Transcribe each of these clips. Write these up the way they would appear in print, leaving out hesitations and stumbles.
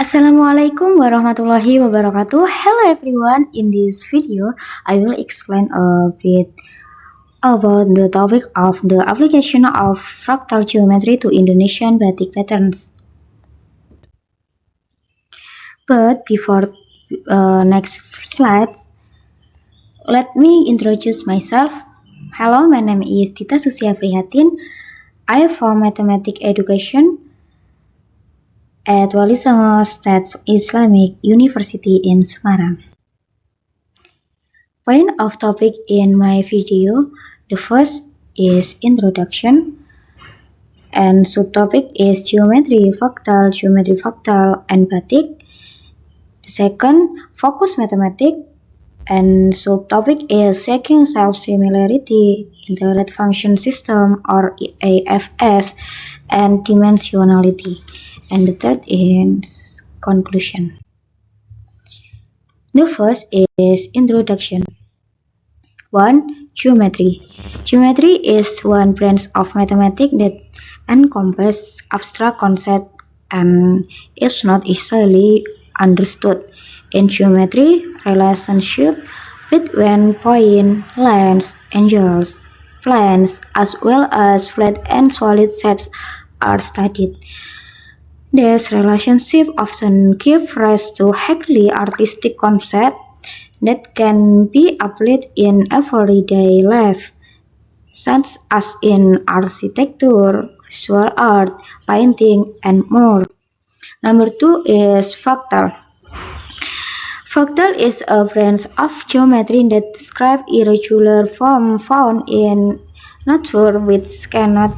Assalamualaikum warahmatullahi wabarakatuh. Hello everyone. In this video, I will explain a bit about the topic of the application of fractal geometry to Indonesian batik patterns. But before next slide, let me introduce myself. Hello, my name is Tita Susia Frihatin. I am from Mathematics Education at Wali Songo State Islamic University in Semarang. Point of topic in my video, the first is introduction, and subtopic is geometry fractal, and batik. The second, focus mathematics, and subtopic is seeking self-similarity, intelligent function system or AFS, and dimensionality. And the third is conclusion. The first is introduction. 1. Geometry. Geometry is one branch of mathematics that encompasses abstract concepts and is not easily understood. In geometry, relationship between point, lines, angles, planes, as well as flat and solid shapes are studied. This relationship often gives rise to highly artistic concepts that can be applied in everyday life, such as in architecture, visual art, painting, and more. Number 2 is fractal. Fractal is a branch of geometry that describes irregular forms found in nature which cannot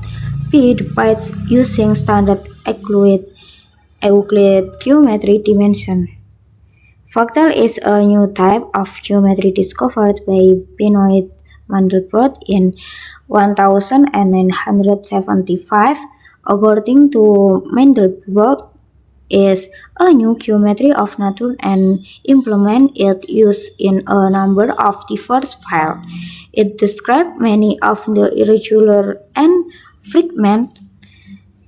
be divided using standard Euclid geometry dimension. Fractal is a new type of geometry discovered by Benoit Mandelbrot in 1975. According to Mandelbrot, is a new geometry of nature and implement it used in a number of diverse fields. It describes many of the irregular and frequent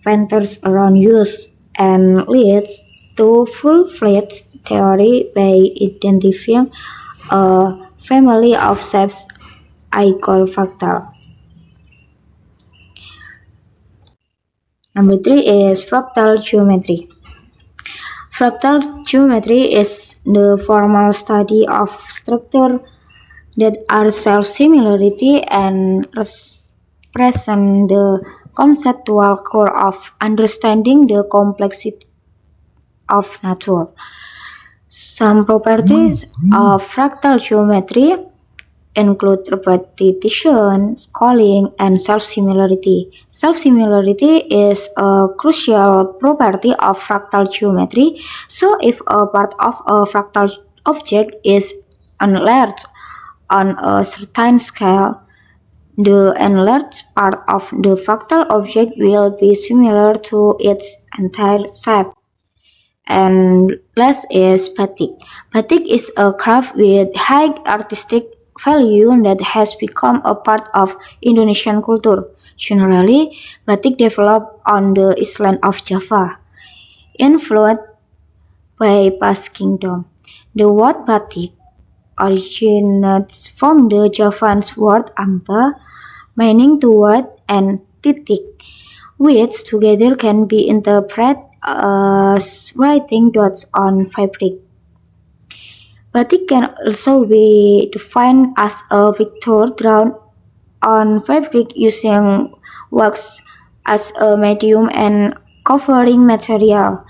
patterns around use and leads to full-fledged theory by identifying a family of shapes I call fractal. Number 3 is fractal geometry. Fractal geometry is the formal study of structures that are self-similarity and represent the conceptual core of understanding the complexity of nature. Some properties of fractal geometry include repetition, scrolling, and self-similarity. Self-similarity is a crucial property of fractal geometry. So if a part of a fractal object is enlarged on a certain scale, the enlarged part of the fractal object will be similar to its entire shape. And last is batik. Batik is a craft with high artistic value that has become a part of Indonesian culture. Generally, batik developed on the island of Java, influenced by past kingdom. The word batik originates from the Javanese word amba, meaning to white, and titik, which together can be interpreted as writing dots on fabric. Batik can also be defined as a picture drawn on fabric using wax as a medium and covering material.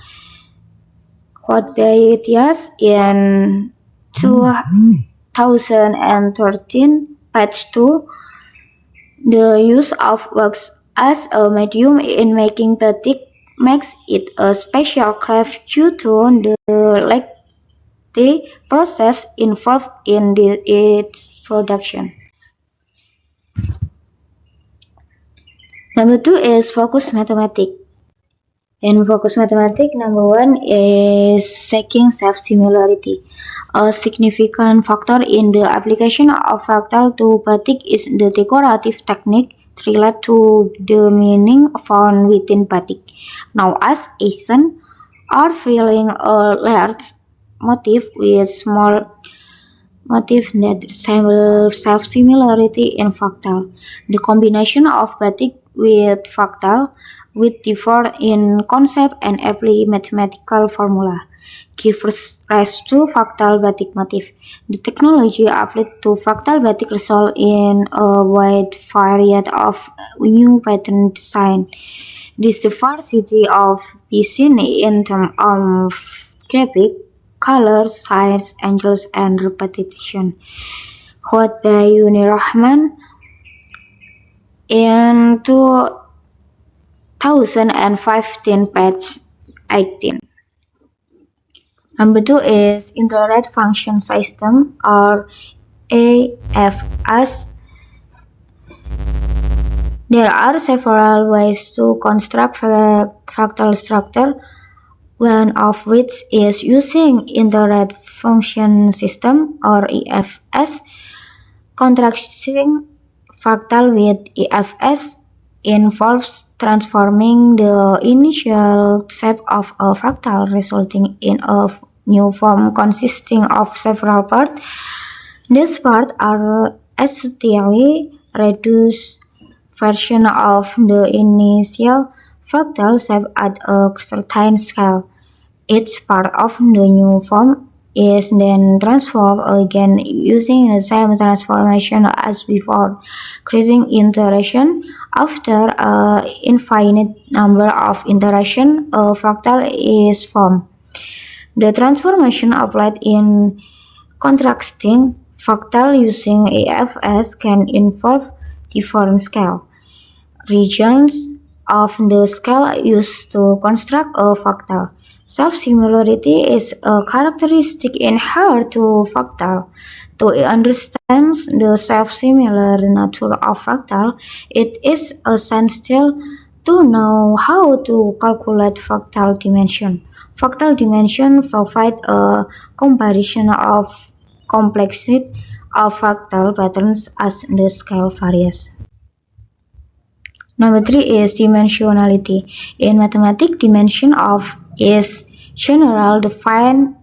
Quote by Diaz in 2013, page 2. The use of wax as a medium in making batik makes it a special craft due to the lengthy process involved in its production. Number 2 is focus mathematics. In focus mathematics, number 1 is seeking self-similarity. A significant factor in the application of fractal to batik is the decorative technique related to the meaning found within batik, known as Asian or filling a large motif with small motifs that resemble self-similarity in fractal. The combination of batik with fractal, with differ in concept and apply mathematical formula, gives rise to fractal batik motif. The technology applied to fractal batik result in a wide variety of new pattern design. This diversity of be seen in terms of graphic, color, size, angles, and repetition. Quote by Yuni Rahman in 2015, page 18. Number 2 is Integrated Function System or AFS. There are several ways to construct fractal structure, one of which is using Integrated Function System or EFS. Contrasting fractal with EFS involves transforming the initial shape of a fractal, resulting in a new form consisting of several parts. These parts are essentially reduced versions of the initial fractal shape at a certain scale. Each part of the new form is then transformed again using the same transformation as before, creating iteration. After an infinite number of iterations, a fractal is formed. The transformation applied in contrasting fractal using EFS can involve different scale regions of the scale used to construct a fractal. Self-similarity is a characteristic inherent to fractal. To understand the self-similar nature of fractal, it is essential to know how to calculate fractal dimension. Fractal dimension provide a comparison of complexity of fractal patterns as the scale varies. Number 3 is dimensionality. In mathematics, dimension of is generally defined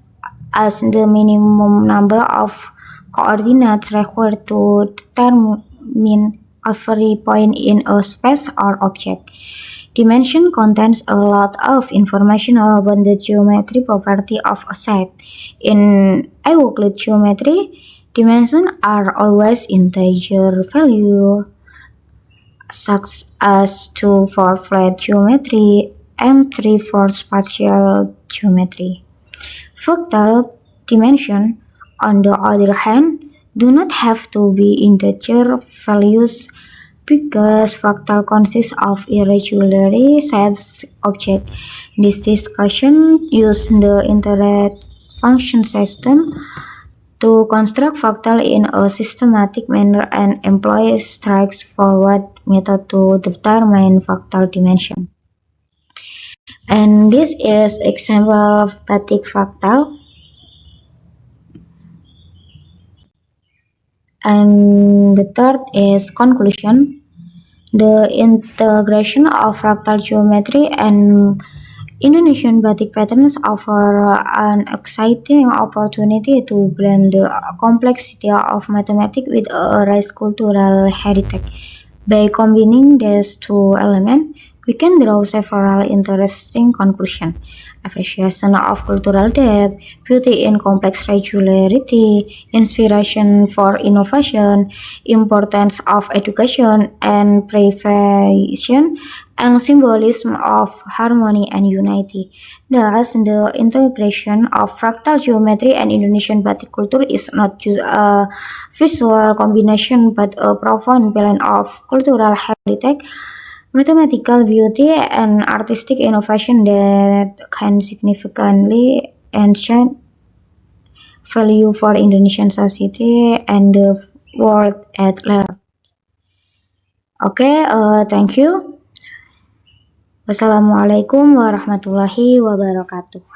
as the minimum number of coordinates required to determine every point in a space or object. Dimension contains a lot of information about the geometry property of a set. In Euclid geometry, dimensions are always integer value, such as 2 for flat geometry and 3 for spatial geometry. Fractal dimensions, on the other hand, do not have to be integer values because fractal consists of irregularly shaped objects. This discussion uses the integrated function system to construct fractal in a systematic manner and employ straightforward method to determine fractal dimension. And this is example of batik fractal. And the third is conclusion. The integration of fractal geometry and Indonesian batik patterns offer an exciting opportunity to blend the complexity of mathematics with a rich cultural heritage. By combining these two elements, we can draw several interesting conclusions. Appreciation of cultural depth, beauty in complex regularity, inspiration for innovation, importance of education and prevention, and symbolism of harmony and unity. Thus, the integration of fractal geometry and Indonesian batik culture is not just a visual combination but a profound blend of cultural heritage, mathematical beauty, and artistic innovation that can significantly enhance value for Indonesian society and the world at large. Okay, thank you. Wassalamualaikum warahmatullahi wabarakatuh.